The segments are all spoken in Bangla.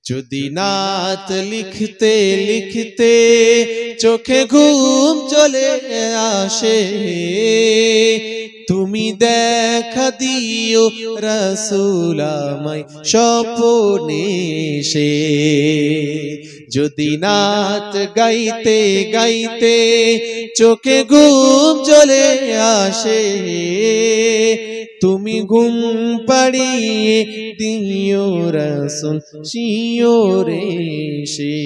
যদি নাত লিখতে লিখতে চোখে ঘুম চলে আসে, তুমি দেখা দিও রাসূল আমায় স্বপ্নে এসে। যদি নাত গাইতে গাইতে চোখে ঘুম চলে আসে, তুমি ঘুম পাড়িয়ে দিও রাসূল শিওরে এসে।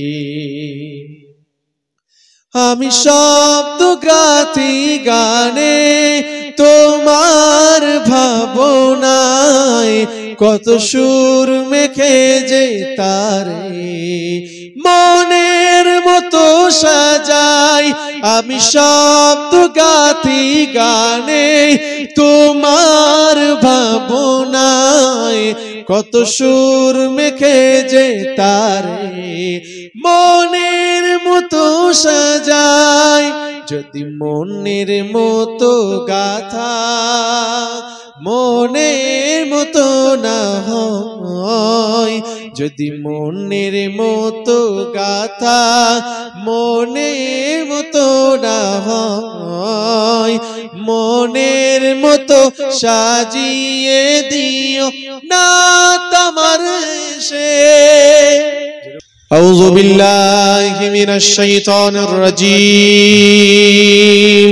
আমি শব্দ গাথি গানে তোমার ভাবনায়, কত সুর মেখে যে তারে মনের মতো সাজাই। আমি শব্দ গাথি গানে তোমার ভাবনায়, কত সুর মেখে যে তারে মনের মতো সাজাই। যদি মনের মতো গাথা মনের মতো না হয়, যদি মনের মতো গাথা মনের মতো না হয়, মনের মতো সাজিয়ে দিও না তোমার সে। আউযু বিল্লাহি মিনাশ শাইতানির রাজীম।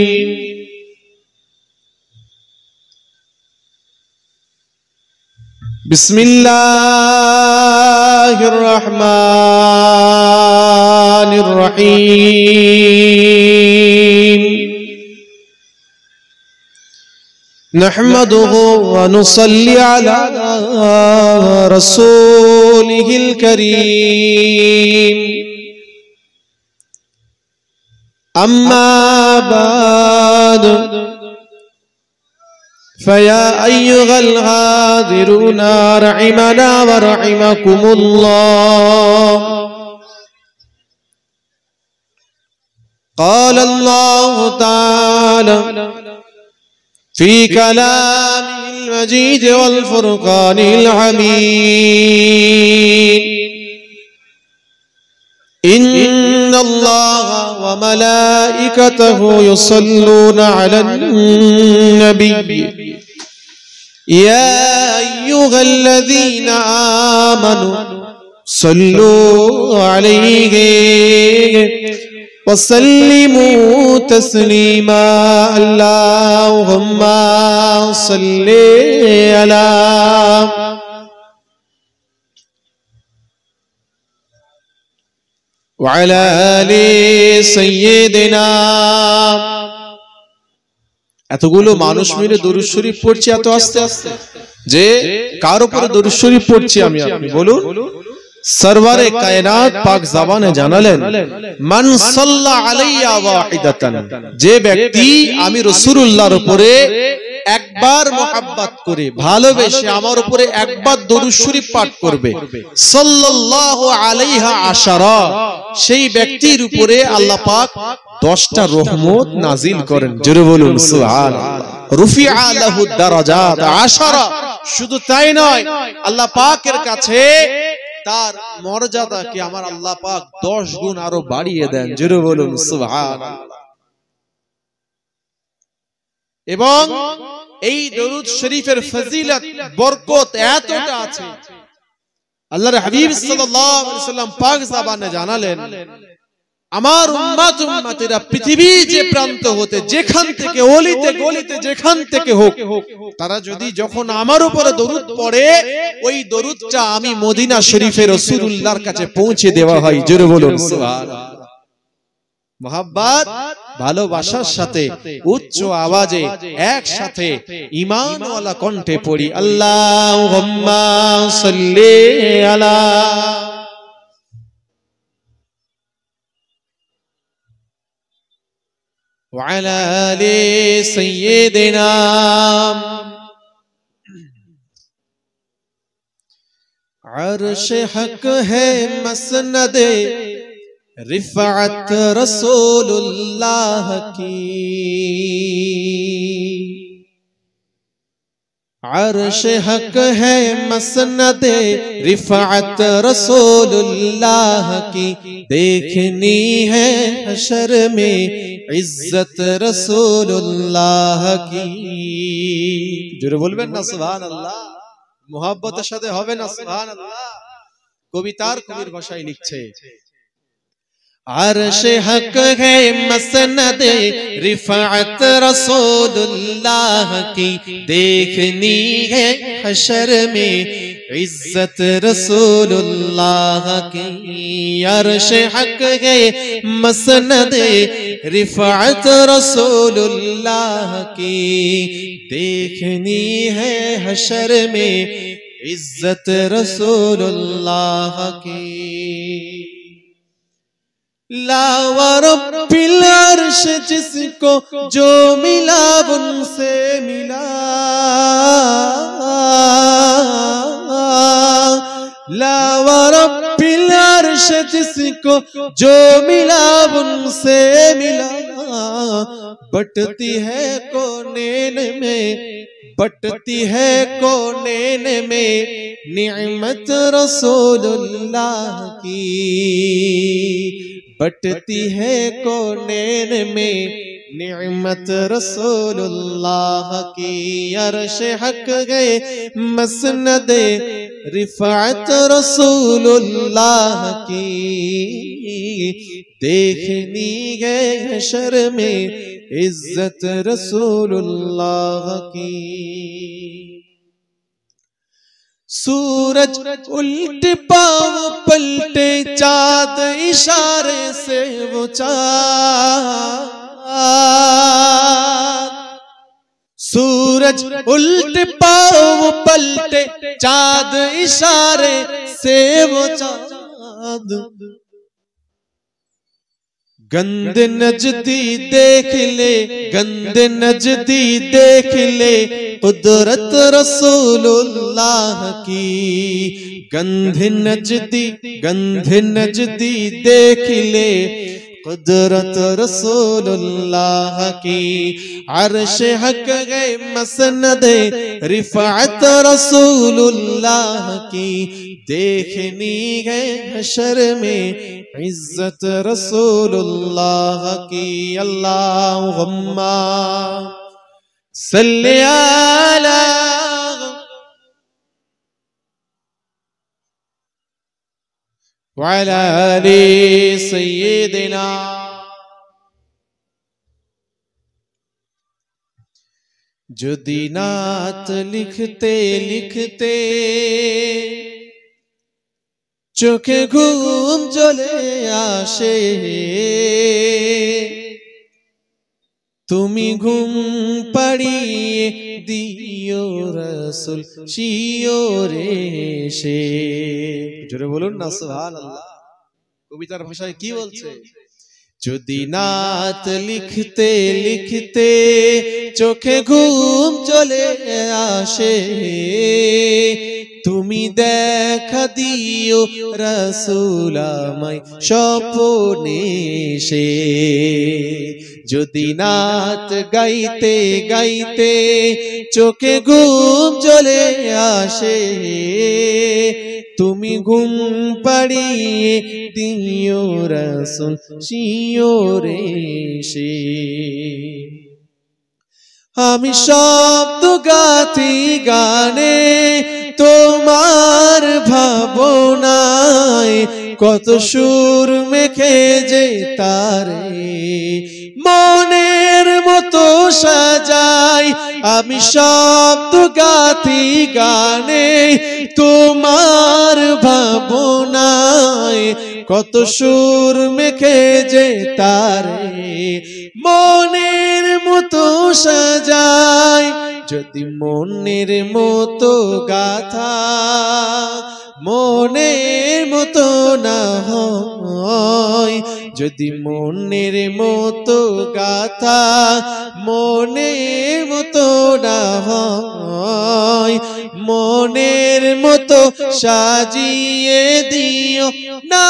বিসমিল্লাহির রহমানির রহিম। نحمده ونصلي على رسوله الكريم، أما بعد فيا أيها الحاضرون رحمنا ورحمكم الله. قال الله تعالى في كلامه المجيد والفرقان الحميد، إن الله وملائكته يصلون على النبي يا أيها الذين آمنوا صلوا عليه وسلموا تسليما. اللهم صل على وعلى آل سيدنا। এতগুলো মানুষ মিলে দরুদ শরীফ পড়ছি এত আস্তে আস্তে, যে কার উপরে দরুদ শরীফ পড়ছি আমি আপনি বলুন? সরওয়ারে কায়নাত পাক জবানে জানালেন, মান সাল্লা আলাইয়া ওয়াহিদাতান, যে ব্যক্তি আমি রাসূলুল্লাহর উপরে একবার মোহাব্বত করে ভালোবেসে আমার উপরে একবার দরুদ শরীফ পাঠ করবে, সাল্লাল্লাহু আলাইহা আশারা, সেই ব্যক্তির উপরে আল্লাহ পাক 10টা রহমত নাজিল করেন। জোরে বলুন সুবহানাল্লাহ। রুফিআ লাহু দারাজাত আশারা, শুধু তাই নয়, আল্লাহ পাকের কাছে তার মর্যাদাকে আমার আল্লাহ পাক 10 গুণ আরো বাড়িয়ে দেন। জোরে বলুন সুবহানাল্লাহ। এবং এই দরুদ শরীফের ফজিলত বরকত এতটা আছে, আল্লাহর হাবিব সাল্লাল্লাহু আলাইহি ওয়াসাল্লাম পাক জবানে জানালেন, আমার উম্মত উম্মতেরা পৃথিবী যে প্রান্ত হতে যেখান থেকে অলিতে গলিতে যেখান থেকে হোক, তারা যদি যখন আমার উপরে দরুদ পড়ে, ওই দরুদটা আমি মদিনা শরীফের রাসূলুল্লাহর কাছে পৌঁছে দেওয়া হয়। জোরে বলুন সুবহানাল্লাহ। মোহাব্বত ভালোবাসার সাথে উচ্চ আওয়াজে একসাথে ঈমানওয়ালা কণ্ঠে পড়ি, আল্লাহুম্মা সাল্লি আলা وعلى آل سيدنا। अर्श हक है मसनद रिफअत रसूलुल्लाह की, अर्श हक है मसनदे रिफात रसूलुल्लाह की, देखनी है हशर में इज्जत रसूलुल्लाह की। जोरे बोलबेन ना सुभान अल्लाह, मोहब्बतेर साथे होबे ना सुभान अल्लाह। कवितार कविर भाषाय लिखছে अर्श हक है मसनदे रिफात रसूलुल्लाह की, देखनी है हशर में इज्जत रसूलुल्लाह की। अर्श हक है मसनदे रिफात रसूलुल्लाह की, देखनी है हशर में इज्जत रसूलुल्लाह की। लावरब्बिल अर्श जिसको जो मिला उनसे मिला, लावरब्बिल अर्श जिसको जो मिला उनसे मिला। बटती है कोनेन में, बटती है कोनेन में निअमत रसूलुल्लाह की, बटती है कोनेन में निअमत रसूलुल्लाह की। अर्श हक गए मसनदे रिफात रसूलुल्लाह की, देखनी है हशर में इज्जत रसूलुल्लाह की। सूरज उल्ट पाँव पलटे चाँद इशारे से वो चाँद, सूरज उल्ट पाँव पलटे चाँद इशारे से वो चाँद। गंद नजदी देख ले, गंद नजदी देख ले कुदरत रसूलुल्लाह की, गंध नजदी देख ले कुदरत रसूलुल्लाह की। अर्श हक गए मसनदे रिफात रसूलुल्लाह की, देखनी है हशर में इज्जत रसूलुल्लाह की। अल्लाहुम्मा सल्ली अला व अला आलि सय्यिदिना। जो दीनात लिखते लिखते चोखे घूम चले आशे, तुमी घूम पड़िए दियो रसूल शियोरे से। जोरे बोलुन ना सुभानाल्लाह। कवितार भाषाয় কি বলছে? जो दीनात लिखते लिखते चोखे घूम चले आशे, तुमी देखा दियो रसूल आमाय स्वप्ने से। जो दीनात गाइते गाइते चोखे घूम चले आशे, तुमी घूम पड़िए दियो रसूल शियोरे से। आमी शब्द गाती गाने তোমার ভাবনায় কত সুর মেখে যে তারে মনের মতো সাজাই। আমি শব্দ গাতি গানে তোমার ভাবনায় কত সুর মেখে যে তারে মনের মতো সাজাই। যদি মনের মতো গাথা মনের মতো না হয়, যদি মনের মতো গাথা মনের মতো না হয়, মনের মতো সাজিয়ে দিও না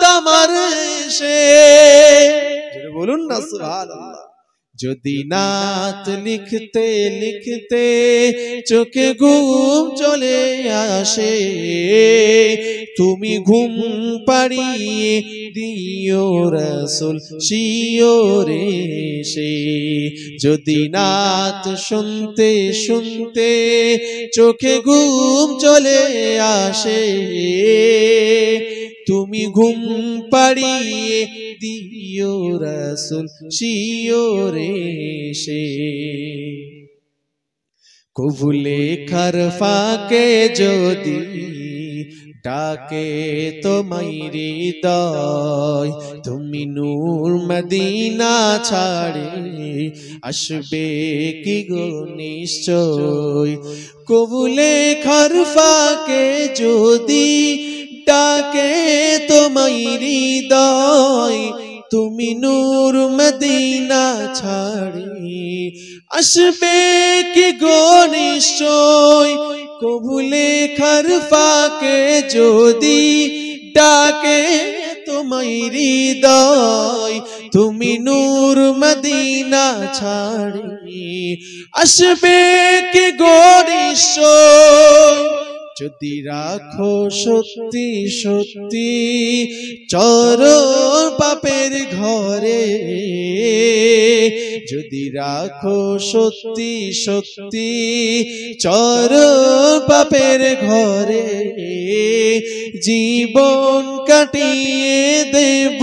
তোমার সে। বলুন না সুবহানাল্লাহ। যদি নাত লিখতে লিখতে চোখে ঘুম চলে আসে, তুমি ঘুম পাড়িয়ে দিও রাসূল শিওরে সে। যদি নাত শুনতে শুনতে চোখে ঘুম চলে আসে, তুমি ঘুম পাড়িয়ে দিও রাসূল শিওরে সে। কবুলে খারফাকে যদি ডাকে তোমায় হৃদয়, তুমি নূর মদিনা ছাড়ে আসবে কি গো নিশ্চয়। কবুলে খারফাকে যদি ডাকে তোমায় হৃদয়, তুমি নূর মদিনা ছাড়ি আসবে কি গো নিশ্চয়। কবুলে খারফাকে যদি ডাকে তোমায় হৃদয়, তুমি নূর মদিনা ছাড়ি আসবে কি গো নিশ্চয়। যদি রাখো সত্যি সত্যি চরণ পাপের ঘরে, যদি রাখো সত্যি সত্যি চরণ পাপের ঘরে, জীবন কাটিয়ে দেব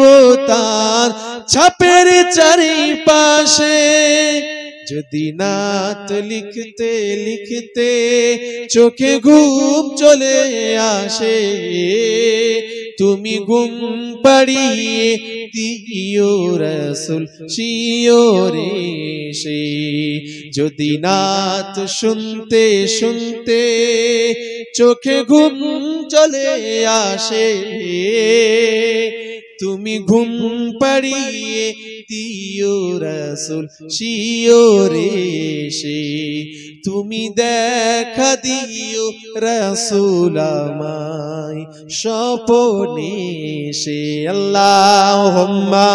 তার ছাপের চারিপাশে। যদি নাত লিখতে লিখতে চোখে ঘুম চলে আসে, তুমি ঘুম পাড়িয়ে দিও রাসূল শিওরে সে। যদি নাত শুনতে শুনতে চোখে ঘুম চলে আসে, তুমি ঘুম পাড়িয়ে দিও রাসূল শিওরে সে। তুমি দেখা দিও রাসূল আমায় স্বপনে সে। আল্লাহুম্মা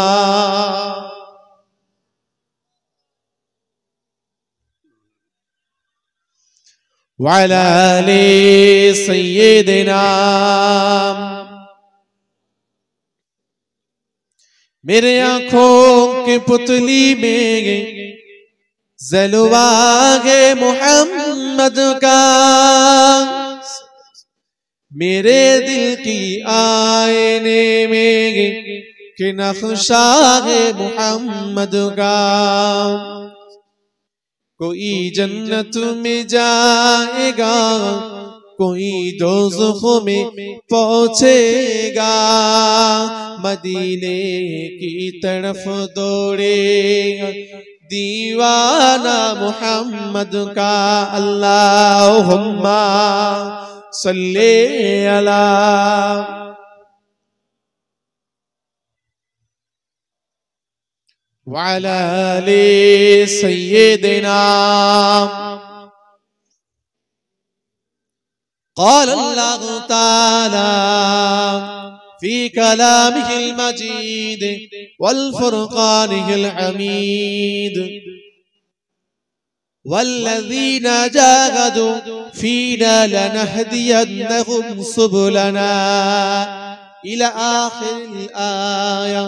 ওয়া আলা আলি সাইয়্যিদিনা। मेरे आंखों की पुतली में जलवा है मोहम्मद का, मेरे दिल की आईने में कि नक्शा है मोहम्मद का। कोई जन्नत में जाएगा, कोई दोज़ख में पहुंचेगा, मदीने की तरफ दौड़ेगा दीवाना मोहम्मद का। अल्लाहुम्मा सल्ले अला व अला आलि सय्यिदिना। قال الله تعالى في كلامه المجيد والفرقانه الحميد، والذين جاهدوا فينا لنهدينهم سبلنا إلى آخر الآية.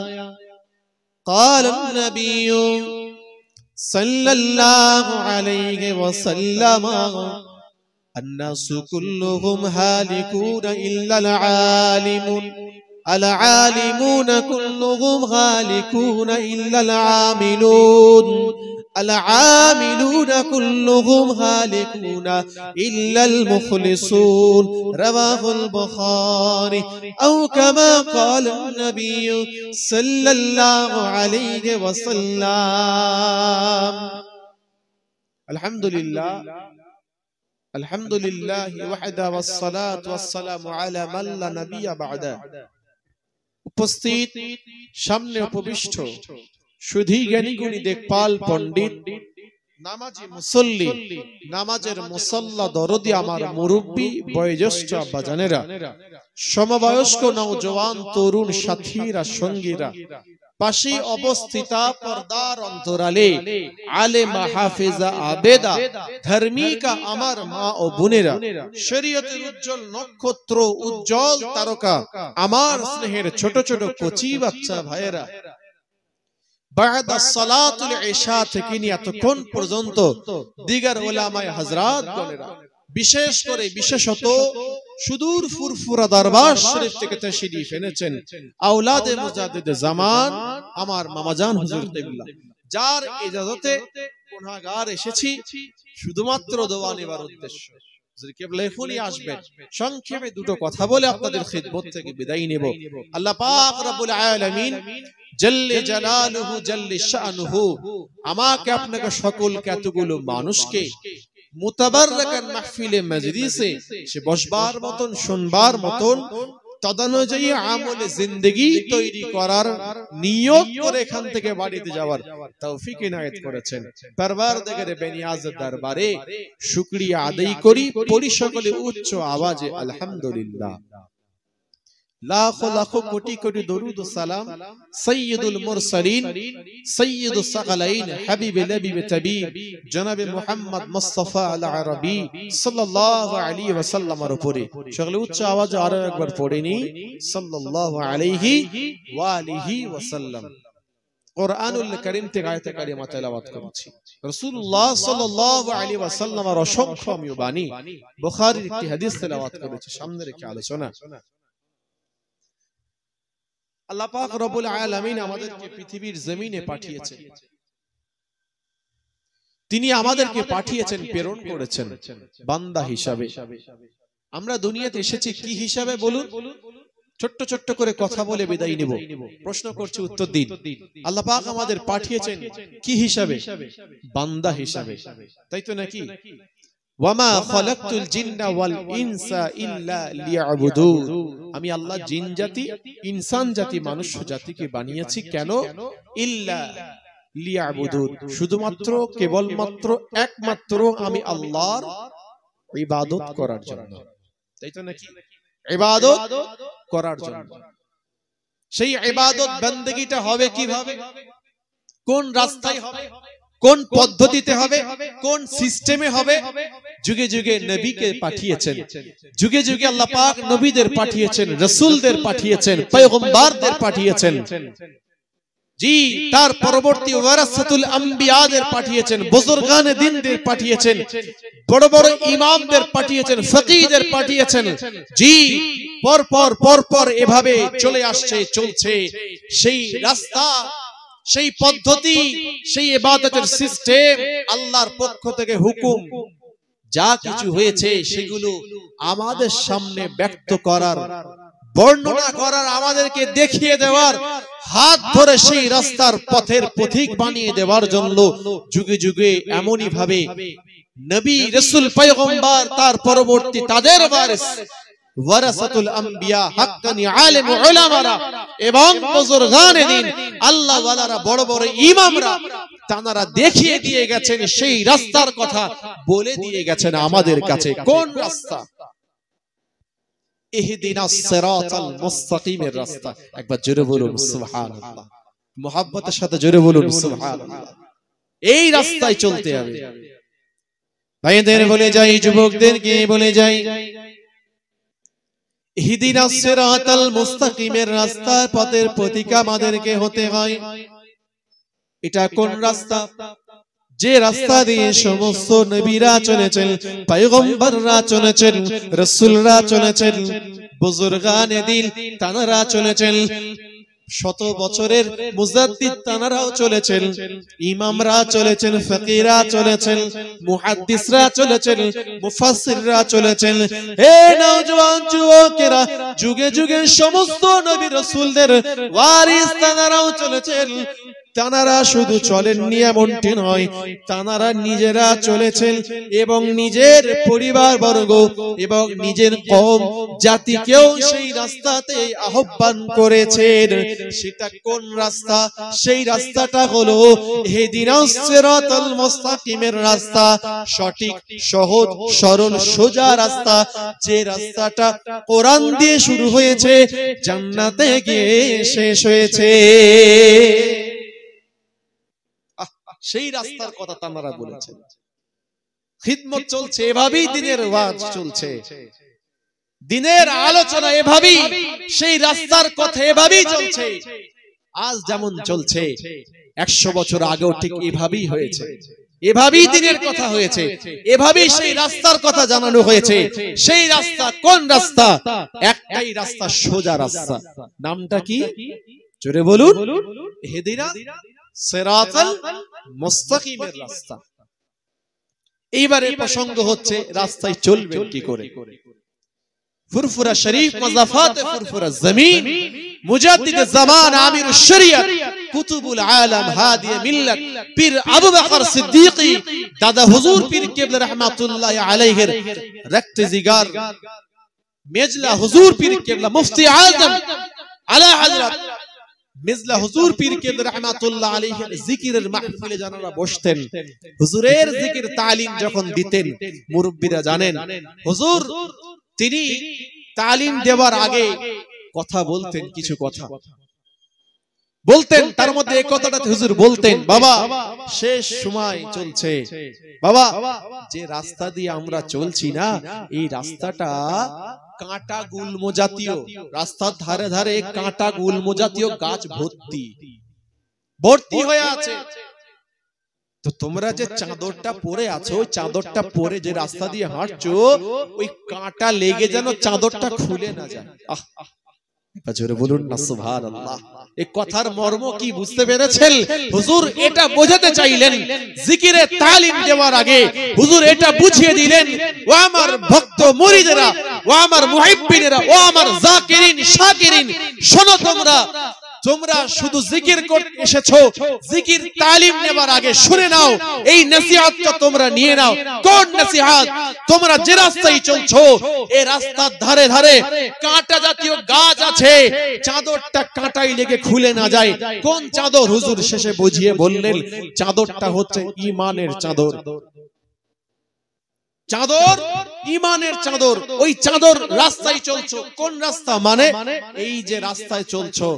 قال النبي صلى الله عليه وسلم الناس كلهم هالكون إلا العالمون، العالمون كلهم هالكون إلا العاملون، العاملون كلهم هالكون إلا المخلصون. رواه البخاري أو كما قال النبي صلى الله عليه وسلم. الحمد لله الحمد لله وحده والصلاة والسلام على من لا نبي بعده। উপস্থিত সামনে উপবিষ্ট সুধী জ্ঞানী গুণী দেখপাল পণ্ডিত নামাজি মুসল্লি, নামাজের মুসল্লা দরদি আমার মুরব্বী বয়োজ্যেষ্ঠ আব্বাজানেরা, সমবয়স্ক নওজওয়ান তরুণ সাথীরা সঙ্গীরা, পাশে অবস্থিতা পর্দার অন্তরালে আলেমা হাফেজা আবেদা ধার্মিকা আমার মা ও বোনেরা, শরীয়তের উজ্জ্বল নক্ষত্র, উজ্জ্বল তারকা আমার স্নেহের ছোট ছোট কচি বাচ্চা ভাইয়েরা, বাদা সালাতুল ইশা থেকে নিয়ে এতক্ষণ পর্যন্ত দিগার উলামায়ে হযরত গণেরা, বিশেষ করে বিশেষত সুদূর ফুরফুরা দরবার শরীফ থেকে তাশরীফ এনেছেন আওলাদে মুজাদ্দিদ জামান আমার মামাজান হুজুর কিবলা, যার ইজাজতে গুনাহগার এসেছি শুধুমাত্র দোয়া নেবার উদ্দেশ্য। হুজুর কিবলা এখনই আসবেন, সংক্ষেপে দুটো কথা বলে আপনাদের খিদমত থেকে বিদায় নেব। আল্লাহ পাক রব্বুল আলামিন জল্লে জালালুহু জল্লে শানুহু আমাকে আপনাকে সকলকে এতগুলো মানুষকে মুতাবাররাকান মাহফিলে মজলিসে সে বসবার মতন, শুনবার মতন, তদনুযায়ী আমলে জিন্দেগি তৈরি করার নিয়ত করে এখান থেকে বাড়িতে যাওয়ার তৌফিক ইনায়েত করেছেন। পরওয়ারদিগারে বেনিয়াজের দরবারে শুকরিয়া আদায় করি, পড়ি সকলে উচ্চ আওয়াজে আলহামদুলিল্লাহ। লাখো লাখো কোটি কোটি দরুদ ও সালাম সৈয়দুল মুরসালিন সৈয়দুস সাকালাইন হাবিবে নবী তাবিব জনাবে মুহাম্মদ মুস্তাফা আল আরবি সাল্লাল্লাহু আলাইহি ওয়াসাল্লামের উপরে সকলে উচ্চ আওয়াজে আরো একবার পড়েনি সাল্লাল্লাহু আলাইহি ওয়া আলিহি ওয়াসাল্লাম। কুরআনুল কারীম থেকে আয়াতে কারিমা তেলাওয়াত করছি। রাসূলুল্লাহ সাল্লাল্লাহু আলাইহি ওয়াসাল্লামের অসংখ্য বাণী বুখারীর একটি হাদিস তেলাওয়াত করেছি, সামনে রেখে আলোচনা। আল্লাহ পাক রব্বুল আলামিন আমাদেরকে পৃথিবীর জমিনে পাঠিয়েছেন, তিনি আমাদেরকে পাঠিয়েছেন, প্রেরণ করেছেন বান্দা হিসাবে। আমরা দুনিয়াতে এসেছি কি হিসাবে বলুন? ছোট্ট ছোট্ট করে কথা বলে বিদায় নিব, প্রশ্ন করছি উত্তর দিন। আল্লাহ পাক আমাদের পাঠিয়েছেন কি হিসাবে? বান্দা হিসাবে, তাই তো নাকি? ওয়ামা খালাকতুল জিন্না ওয়াল ইনসা ইল্লা লিয়াবুদুন, আমি আল্লাহ জিন জাতি, ইনসান জাতি, মানুষ জাতিকে বানিয়েছি কেন? ইল্লা লিয়াবুদুন, শুধুমাত্র কেবলমাত্র একমাত্র আমি আল্লাহর ইবাদত করার জন্য, তাই তো নাকি? ইবাদত করার জন্য। সেই ইবাদত বান্দেগিটা হবে কিভাবে? কোন রাস্তায় হবে? কোন পদ্ধতিতে হবে? কোন সিস্টেমে হবে? যুগে যুগে নবীকে পাঠিয়েছেন, যুগে যুগে আল্লাহ পাক নবীদের পাঠিয়েছেন, রাসূলদের পাঠিয়েছেন, পয়গম্বরদের পাঠিয়েছেন। জি, তার পরবর্তী ওয়ারাসাতুল আম্বিয়াদের পাঠিয়েছেন, বুজুর্গানে দ্বীনদের পাঠিয়েছেন, বড় বড় ইমামদের পাঠিয়েছেন, ফকিহদের পাঠিয়েছেন। জি, পরপর এভাবে চলে আসছে, চলছে সেই রাস্তা, সেই পদ্ধতি, সেই ইবাদতের সিস্টেম, আল্লাহর পক্ষ থেকে হুকুম যা কিছু হয়েছে সেগুলো আমাদের সামনে ব্যক্ত করার, বর্ণনা করার, আমাদেরকে দেখিয়ে দেওয়ার, হাত ধরে সেই রাস্তার পথের পথিক বানিয়ে দেওয়ার জন্য যুগে যুগে এমনই ভাবে নবী, রাসূল, পয়গম্বর, তার পরবর্তী তাদের ওয়ারিস ওয়ারাসাতুল আম্বিয়া, হাক্কানি আলেম উলামারা এবং বুজুর্গানে দ্বীন, আল্লাহ ওয়ালারা, বড় বড় ইমামরা, তারা দেখিয়ে দিয়ে গেছেন সেই রাস্তার কথা, বলে দিয়ে গেছেন আমাদের কাছে। কোন রাস্তা? ইহদিনাস সিরাতাল মুস্তাকিমের রাস্তা। একবার জোরে বলুন সুবহানাল্লাহ, মুহাব্বতের সাথে জোরে বলুন সুবহানাল্লাহ। এই রাস্তায় চলতে হবে। ভাইদের বলে যাই, যুবকদেরকে বলে যাই, ইহদিনাস সিরাতাল মুস্তাকিমের রাস্তা, পথের পথিক আমাদেরকে হতে হয়। এটা কোন রাস্তা? যে রাস্তা দিয়ে সমস্ত নবীরা চলেছেন, পয়গম্বররা চলেছেন, রাসূলরা চলেছেন, বুজুর্গানে দ্বীন তানারা চলেছেন, শত বছরের মুজাদ্দিদ তানারাও চলেছেন, ইমামরা চলেছেন, ফকিহরা চলেছেন, মুহাদ্দিসরা চলেছেন, মুফাসসিররা চলেছেন। হে নওজোয়ান যুবকেরা, যুগে যুগে সমস্ত নবী রাসূলদের ওয়ারিস তানারাও চলেছেন। তানারা শুধু চলেননি এমনটি নয়, তানারা নিজেরা চলেছেন এবং নিজের পরিবার বর্গ এবং নিজের কওম জাতিকেও সেই রাস্তাতে আহ্বান করেছেন। সেটা কোন রাস্তা? সেই রাস্তাটা হলো ইহদিনাস সিরাতাল মুস্তাকিমের রাস্তা, সঠিক সহজ সরল সোজা রাস্তা, যে রাস্তাটা কোরআন দিয়ে শুরু হয়েছে, জান্নাতে গিয়ে শেষ হয়েছে। সেই রাস্তার কথা তারা বলেছেন। খিদমত চলছে এভাবেই, দিনের ওয়াজ চলছে, দিনের আলোচনা এভাবেই, সেই রাস্তার কথা এভাবেই চলছে। আজ যেমন চলছে 100 বছর আগেও ঠিক এভাবেই হয়েছে, এভাবেই দিনের কথা হয়েছে, এভাবেই সেই রাস্তার কথা জানানো হয়েছে। সেই রাস্তা কোন রাস্তা? একটাই রাস্তা, সোজা রাস্তা। নামটা কি? জোরে বলুন। ইহদিনাস সিরাতাল মুস্তাকিমের রাস্তা। এইবারে প্রসঙ্গ হচ্ছে রাস্তায় চলবেন কি করে। ফুরফুরা শরীফ মাজাফাত ফুরফুরা জমিন, মুজাদ্দিদ জামান আমিরুশ শরিয়ত, কুতুবুল আলম, হাদি মিল্লাত, পীর আবু বকর সিদ্দিকী, দাদা হুজুর পীর কিবলা রাহমাতুল্লাহি আলাইহির রক্ত জিগার মেজলা হুজুর পীর কিবলা মুফতি আজম আলা হযরত মিজলা হুজুর পীর কিবলা রাহমাতুল্লাহ আলাইহির জিকিরের মাহফিলে যারা বসতেন, হুজুরের জিকির তালিম যখন দিতেন, মুরব্বিরা জানেন হুজুর তিনি তালিম দেওয়ার আগে কথা বলতেন, কিছু কথা বলতেন। তার মধ্যে এই কথাটা হুজুর বলতেন, বাবা শেষ সময় চলছে, বাবা যে রাস্তা দিয়ে আমরা চলছি না, এই রাস্তাটা কাঁটা গুল্ম জাতীয়, রাস্তার ধারে ধারে কাঁটা গুল্ম জাতীয় গাছ ভর্তি হয়ে আছে। তো তোমরা যে চাদরটা পরে আছো, ওই চাদরটা পরে যে রাস্তা দিয়ে হাঁটছো, ওই কাঁটা লেগে যেন চাদরটা খুলে না যায়। জোরে বলুন না সুবহানাল্লাহ। এই কথার মর্ম কি বুঝতে পেরেছেন? হুজুর এটা বোঝাতে চাইলেন, জিকিরে তালিম দেওয়ার আগে হুজুর এটা বুঝিয়ে দিলেন, ও আমার ভক্ত মুরিদেরা, ও আমার মুহিব্বিনেরা, ও আমার জাকিরিন শাকিরিন, শোনো তোমরা শুধু জিকির করতে এসেছো, জিকির তালিম নেবার আগে শুনে নাও, এই নসিহতটা তোমরা নিয়ে নাও। কোন নসিহত? তোমরা যে রাস্তায় চলছো, এই রাস্তার ধারে ধারে কাঁটা জাতীয় গাছ আছে, চাদরটা কাঁটাই লেগে খুলে না যায়। কোন চাদর? হুজুর শেষে বুঝিয়ে বললেন, চাদরটা হচ্ছে ঈমানের চাদর। চাদর ঈমানের চাদর। ওই চাদর রাস্তায় চলছো, কোন রাস্তা? মানে এই যে রাস্তায় চলছো,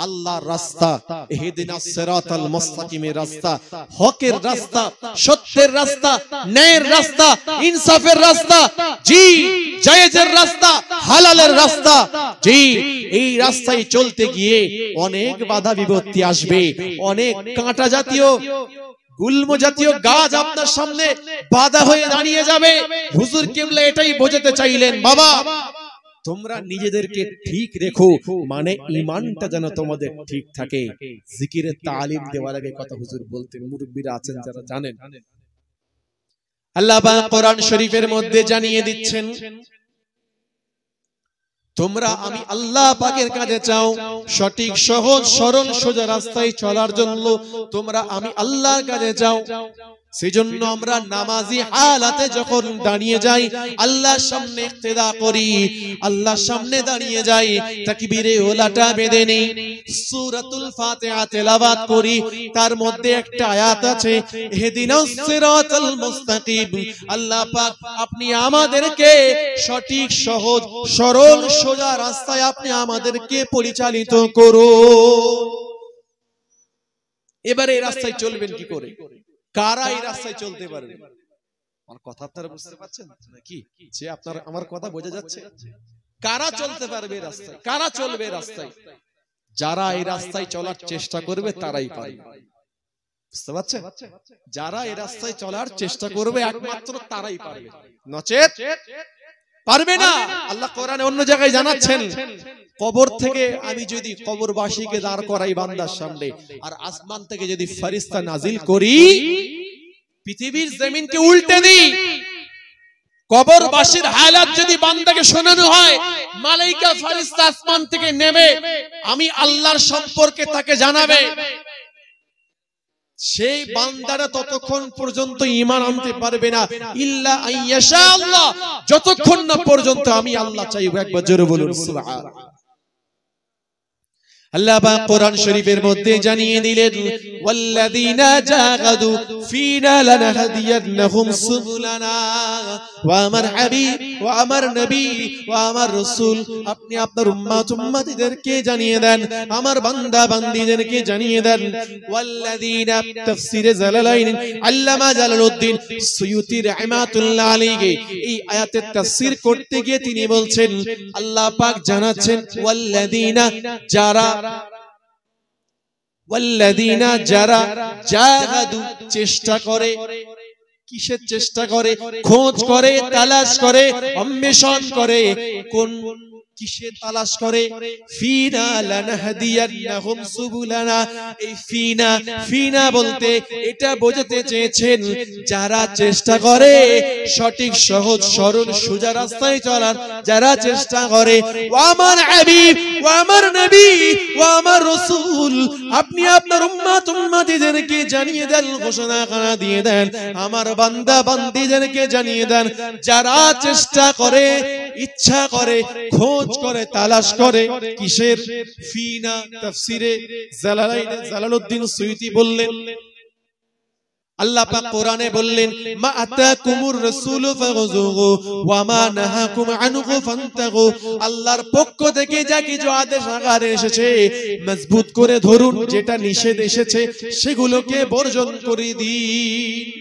আল্লাহর রাস্তা, ইহদিনাস সিরাতাল মুস্তাকিমের রাস্তা, হকের রাস্তা, সত্যের রাস্তা, ন্যায়ের রাস্তা, ইনসাফের রাস্তা, জি জায়েজের রাস্তা, হালালের রাস্তা। জি এই রাস্তায় চলতে গিয়ে অনেক বাধা বিপত্তি আসবে, অনেক কাঁটা জাতীয় গুল্ম জাতীয় গাছ আপনার সামনে বাধা হয়ে দাঁড়িয়ে যাবে। হুজুর কিবলা এটাই বোঝাতে চাইলেন, বাবা তোমরা নিজেদেরকে ঠিক রেখো, মানে ঈমানটা যেন তোমাদের ঠিক থাকে। জিকিরের তালিম দেওয়ার আগে কথা হুজুর বলতেন, মুরব্বিরা আছেন যারা জানেন। আল্লাহ পাক কোরআন শরীফের মধ্যে জানিয়ে দিচ্ছেন, তোমরা আমি আল্লাহ পাকের কাছে চাও সঠিক সহজ সরল সোজা রাস্তায় চলার জন্য, তোমরা আমি আল্লাহর কাছে চাও। সেজন্য আমরা নামাজি হালাতে যখন দাঁড়িয়ে যাই, আল্লাহর সামনে ইক্তেদা করি, আল্লাহর সামনে দাঁড়িয়ে যাই, তাকবীরে ওলাটা বেঁধে নেই, সূরাতুল ফাতিহা তেলাওয়াত করি। তার মধ্যে একটা আয়াত আছে, ইহদিনাস সিরাতাল মুস্তাকিম। আল্লাহ পাক আপনি আমাদেরকে সঠিক সহজ সরল সোজা রাস্তায় আপনি আমাদেরকে পরিচালিত করুন। এবারে এই রাস্তায় চলবেন কি করে? কারা এই রাস্তায় চলতে পারবে? আমার কথা আপনারা বুঝতে পারছেন নাকি? যে আপনার আমার কথা বোঝা যাচ্ছে? কারা চলতে পারবে রাস্তায়? কারা চলবে রাস্তায়? যারা এই রাস্তায় চলার চেষ্টা করবে তারাই পারবে। বুঝতে পারছেন? যারা এই রাস্তায় চলার চেষ্টা করবে একমাত্র তারাই পারবে, নচেত পারবে না। আল্লাহ কোরআনে অন্য জায়গায় জানাচ্ছেন, কবর থেকে আমি যদি কবরবাসীকে দাঁড় করাই বান্দার সামনে, আর আসমান থেকে যদি ফেরেশতা নাজিল করি, পৃথিবীর জমিনকে উল্টে দিই, কবরবাসীর হালাত যদি বান্দাকে শোনানো হয়, মালাইকা ফেরেশতা আসমান থেকে নেমে আমি আল্লাহর সম্পর্কে তাকে জানাবে। সেই বান্দারা ততক্ষণ পর্যন্ত ঈমান আনতে পারবে না ইল্লা আইয়াশা আল্লাহ, যতক্ষণ না পর্যন্ত আমি আল্লাহ চাইব। একবার জোরে বলুন সুবহানাল্লাহ। আল্লাহ পাক কোরআন শরীফের মধ্যে জানিয়ে দিলেন ওয়াল্লাযীনা জাহাদু ফীনা লানাহদিয়ান্নাহুম সুবুলানা। ওয়া আমার হাবিব, ওয়া আমার নবী, ওয়া আমার রাসূল, আপনি আপনার উম্মতদেরকে জানিয়ে দেন, আমার বান্দা বান্দীদেরকে জানিয়ে দেন। ওয়াল্লাযীনা তাফসীরে জালালাইন আল্লামা জালালউদ্দিন সুয়ুতী রাহমাতুল্লাহ আলাইহি এই আয়াতের তাফসীর করতে গিয়ে তিনি বলছেন, আল্লাহ পাক জানাচ্ছেন ওয়াল্লাযীনা যারা, ওয়াল্লাযীনা যারা জাহাদু চেষ্টা করে, কিসের চেষ্টা করে? খোঁজ করে, তালাশ করে, অন্বেষণ করে। কোন কিসে তালাশ করে? ফিনা লানাহদিয়ান্নাহুম সুবুলানা। এই ফিনা, ফিনা বলতে এটা বোঝাতে চেয়েছেন যারা চেষ্টা করে সঠিক সহজ সরল সোজা রাস্তায় চলার, যারা চেষ্টা করে। ওয়া আমার হাবিব, ওয়া আমার নবী, ওয়া আমার রাসূল, আপনি আপনার উম্মতদেরকে জানিয়ে দেন, ঘোষণা করে দিয়ে দেন, আমার বান্দা বান্দীদেরকে জানিয়ে দেন, যারা চেষ্টা করে, ইচ্ছা করে, খোঁজ করে, তালাশ করে। কিসের? ফিনা। তাফসীরে জালালাইনে জালালউদ্দিন সুয়ুতী বললেন, আল্লাহ পাক কোরআনে বললেন মা আতাকুমুর রাসূলু ফাগুযুহু ওয়া মা নাহাকুম আনহু ফান্তাহু। আল্লাহর পক্ষ থেকে যা কিছু আদেশ আকারে এসেছে মজবুত করে ধরুন, যেটা নিষেধ এসেছে সেগুলোকে বর্জন করে দিন।